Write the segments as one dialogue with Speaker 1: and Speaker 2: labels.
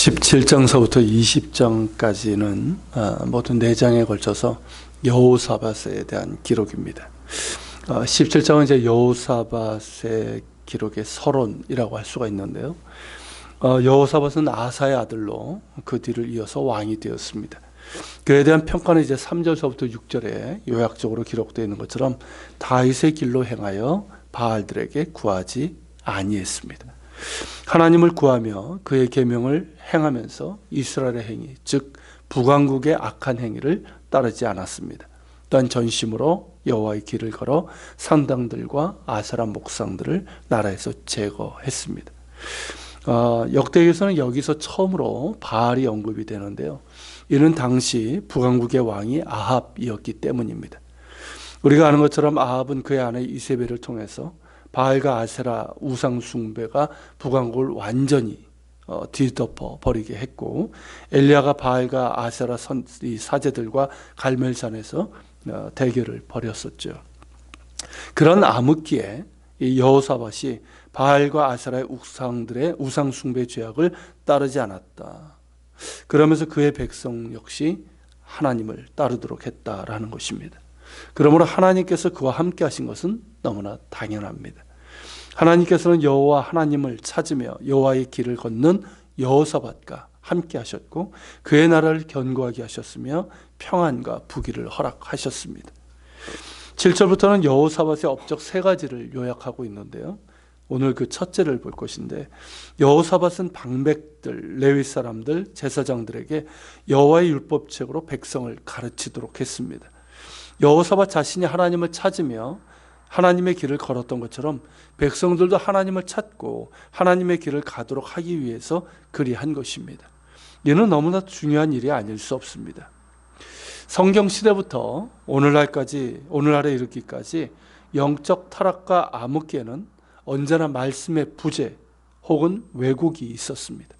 Speaker 1: 17장서부터 20장까지는 모두 4장에 걸쳐서 여호사밧에 대한 기록입니다. 17장은 이제 여호사밧의 기록의 서론이라고 할 수가 있는데요. 여호사밧은 아사의 아들로 그 뒤를 이어서 왕이 되었습니다. 그에 대한 평가는 이제 3절서부터 6절에 요약적으로 기록되어 있는 것처럼 다윗의 길로 행하여 바알들에게 구하지 아니했습니다. 하나님을 구하며 그의 계명을 행하면서 이스라엘의 행위, 즉 북왕국의 악한 행위를 따르지 않았습니다. 또한 전심으로 여호와의 길을 걸어 산당들과 아세라 목상들을 나라에서 제거했습니다. 역대기에서는 여기서 처음으로 바알이 언급이 되는데요. 이는 당시 북왕국의 왕이 아합이었기 때문입니다. 우리가 아는 것처럼 아합은 그의 아내 이세벨을 통해서 바알과 아세라 우상 숭배가 북왕국을 완전히 뒤덮어 버리게 했고, 엘리야가 바알과 아세라 사제들과 갈멜산에서 대결을 벌였었죠. 그런 암흑기에 여호사밧이 바알과 아세라의 우상들의 우상 숭배 죄악을 따르지 않았다. 그러면서 그의 백성 역시 하나님을 따르도록 했다라는 것입니다. 그러므로 하나님께서 그와 함께 하신 것은 너무나 당연합니다. 하나님께서는 여호와 하나님을 찾으며 여호와의 길을 걷는 여호사밧과 함께 하셨고 그의 나라를 견고하게 하셨으며 평안과 부귀를 허락하셨습니다. 7절부터는 여호사밧의 업적 3가지를 요약하고 있는데요. 오늘 그 첫째를 볼 것인데, 여호사밧은 방백들, 레위 사람들, 제사장들에게 여호와의 율법책으로 백성을 가르치도록 했습니다. 여호사밧 자신이 하나님을 찾으며 하나님의 길을 걸었던 것처럼 백성들도 하나님을 찾고 하나님의 길을 가도록 하기 위해서 그리한 것입니다. 이는 너무나 중요한 일이 아닐 수 없습니다. 성경 시대부터 오늘날에 이르기까지 영적 타락과 암흑기에는 언제나 말씀의 부재 혹은 왜곡이 있었습니다.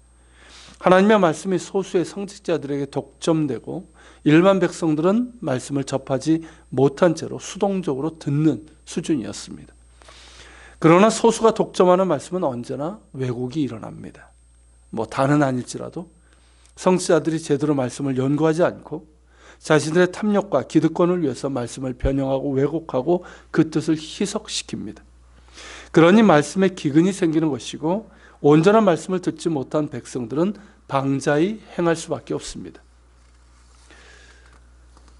Speaker 1: 하나님의 말씀이 소수의 성직자들에게 독점되고 일반 백성들은 말씀을 접하지 못한 채로 수동적으로 듣는 수준이었습니다. 그러나 소수가 독점하는 말씀은 언제나 왜곡이 일어납니다. 다는 아닐지라도 성직자들이 제대로 말씀을 연구하지 않고 자신들의 탐욕과 기득권을 위해서 말씀을 변형하고 왜곡하고 그 뜻을 희석시킵니다. 그러니 말씀에 기근이 생기는 것이고 온전한 말씀을 듣지 못한 백성들은 방자히 행할 수밖에 없습니다.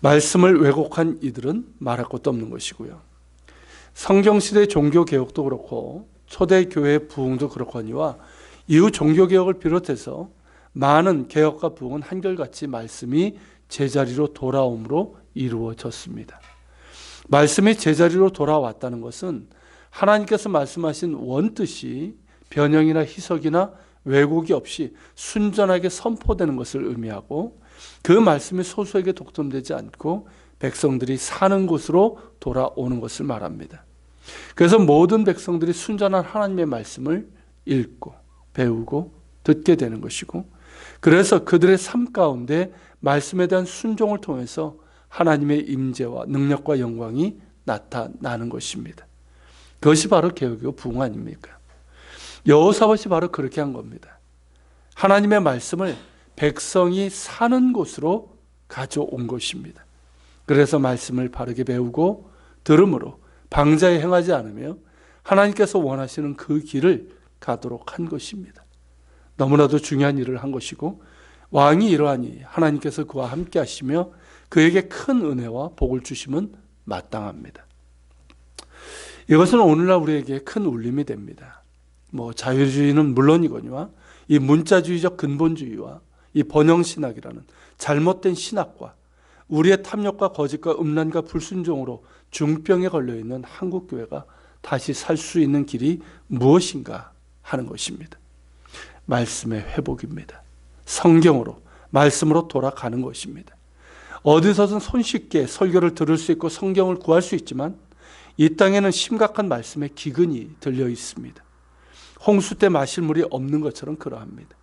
Speaker 1: 말씀을 왜곡한 이들은 말할 것도 없는 것이고요. 성경시대의 종교개혁도 그렇고 초대교회의 부흥도 그렇거니와 이후 종교개혁을 비롯해서 많은 개혁과 부흥은 한결같이 말씀이 제자리로 돌아옴으로 이루어졌습니다. 말씀이 제자리로 돌아왔다는 것은 하나님께서 말씀하신 원뜻이 변형이나 희석이나 왜곡이 없이 순전하게 선포되는 것을 의미하고, 그 말씀이 소수에게 독점되지 않고 백성들이 사는 곳으로 돌아오는 것을 말합니다. 그래서 모든 백성들이 순전한 하나님의 말씀을 읽고 배우고 듣게 되는 것이고, 그래서 그들의 삶 가운데 말씀에 대한 순종을 통해서 하나님의 임재와 능력과 영광이 나타나는 것입니다. 그것이 바로 개혁이고 부흥 아닙니까? 여호사밧이 바로 그렇게 한 겁니다. 하나님의 말씀을 백성이 사는 곳으로 가져온 것입니다. 그래서 말씀을 바르게 배우고 들음으로 방자에 행하지 않으며 하나님께서 원하시는 그 길을 가도록 한 것입니다. 너무나도 중요한 일을 한 것이고, 왕이 이러하니 하나님께서 그와 함께 하시며 그에게 큰 은혜와 복을 주심은 마땅합니다. 이것은 오늘날 우리에게 큰 울림이 됩니다. 자유주의는 물론이거니와 이 문자주의적 근본주의와 이 번영신학이라는 잘못된 신학과 우리의 탐욕과 거짓과 음란과 불순종으로 중병에 걸려있는 한국교회가 다시 살 수 있는 길이 무엇인가 하는 것입니다. 말씀의 회복입니다. 성경으로, 말씀으로 돌아가는 것입니다. 어디서든 손쉽게 설교를 들을 수 있고 성경을 구할 수 있지만 이 땅에는 심각한 말씀의 기근이 들려 있습니다. 홍수 때 마실 물이 없는 것처럼 그러합니다.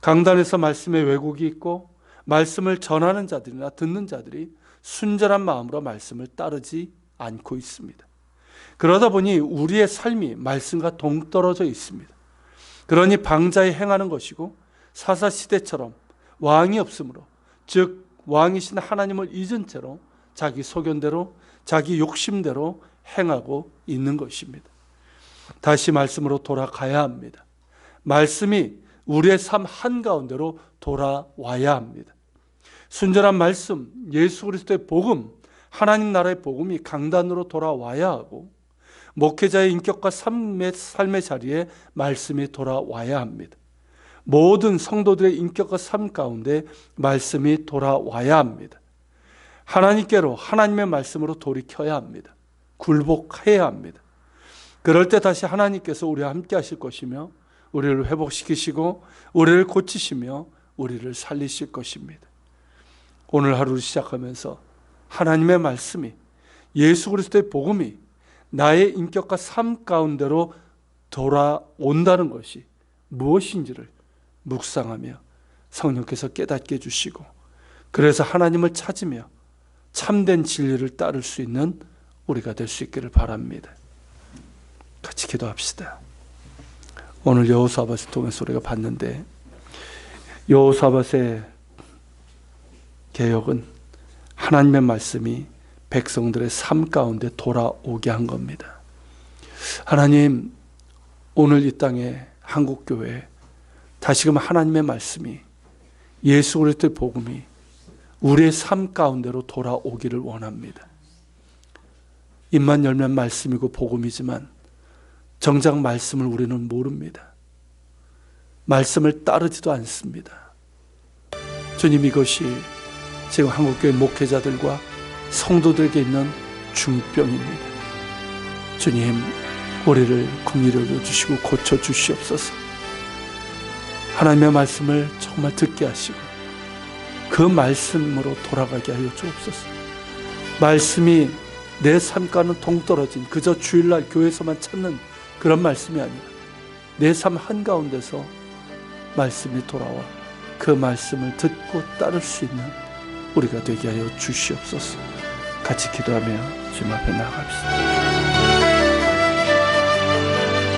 Speaker 1: 강단에서 말씀의 왜곡이 있고 말씀을 전하는 자들이나 듣는 자들이 순전한 마음으로 말씀을 따르지 않고 있습니다. 그러다 보니 우리의 삶이 말씀과 동떨어져 있습니다. 그러니 방자에 행하는 것이고 사사시대처럼 왕이 없으므로, 즉 왕이신 하나님을 잊은 채로 자기 소견대로 자기 욕심대로 행하고 있는 것입니다. 다시 말씀으로 돌아가야 합니다. 말씀이 우리의 삶 한가운데로 돌아와야 합니다. 순전한 말씀, 예수 그리스도의 복음, 하나님 나라의 복음이 강단으로 돌아와야 하고, 목회자의 인격과 삶의 자리에 말씀이 돌아와야 합니다. 모든 성도들의 인격과 삶 가운데 말씀이 돌아와야 합니다. 하나님께로, 하나님의 말씀으로 돌이켜야 합니다. 굴복해야 합니다. 그럴 때 다시 하나님께서 우리와 함께 하실 것이며, 우리를 회복시키시고 우리를 고치시며 우리를 살리실 것입니다. 오늘 하루를 시작하면서 하나님의 말씀이, 예수 그리스도의 복음이 나의 인격과 삶 가운데로 돌아온다는 것이 무엇인지를 묵상하며 성령께서 깨닫게 해주시고, 그래서 하나님을 찾으며 참된 진리를 따를 수 있는 우리가 될 수 있기를 바랍니다. 같이 기도합시다. 오늘 여호사밧을 통해서 우리가 봤는데, 여호사밧의 개혁은 하나님의 말씀이 백성들의 삶 가운데 돌아오게 한 겁니다. 하나님, 오늘 이 땅에 한국교회 다시금 하나님의 말씀이, 예수 그리스도의 복음이 우리의 삶 가운데로 돌아오기를 원합니다. 입만 열면 말씀이고 복음이지만 정작 말씀을 우리는 모릅니다. 말씀을 따르지도 않습니다. 주님, 이것이 지금 한국교회 목회자들과 성도들에게 있는 중병입니다. 주님, 우리를 긍휼히 여겨주시고 고쳐주시옵소서. 하나님의 말씀을 정말 듣게 하시고 그 말씀으로 돌아가게 하여 주옵소서. 말씀이 내 삶과는 동떨어진, 그저 주일날 교회에서만 찾는 그런 말씀이 아니라 내 삶 한가운데서 말씀이 돌아와 그 말씀을 듣고 따를 수 있는 우리가 되게 하여 주시옵소서. 같이 기도하며 주님 앞에 나아갑시다.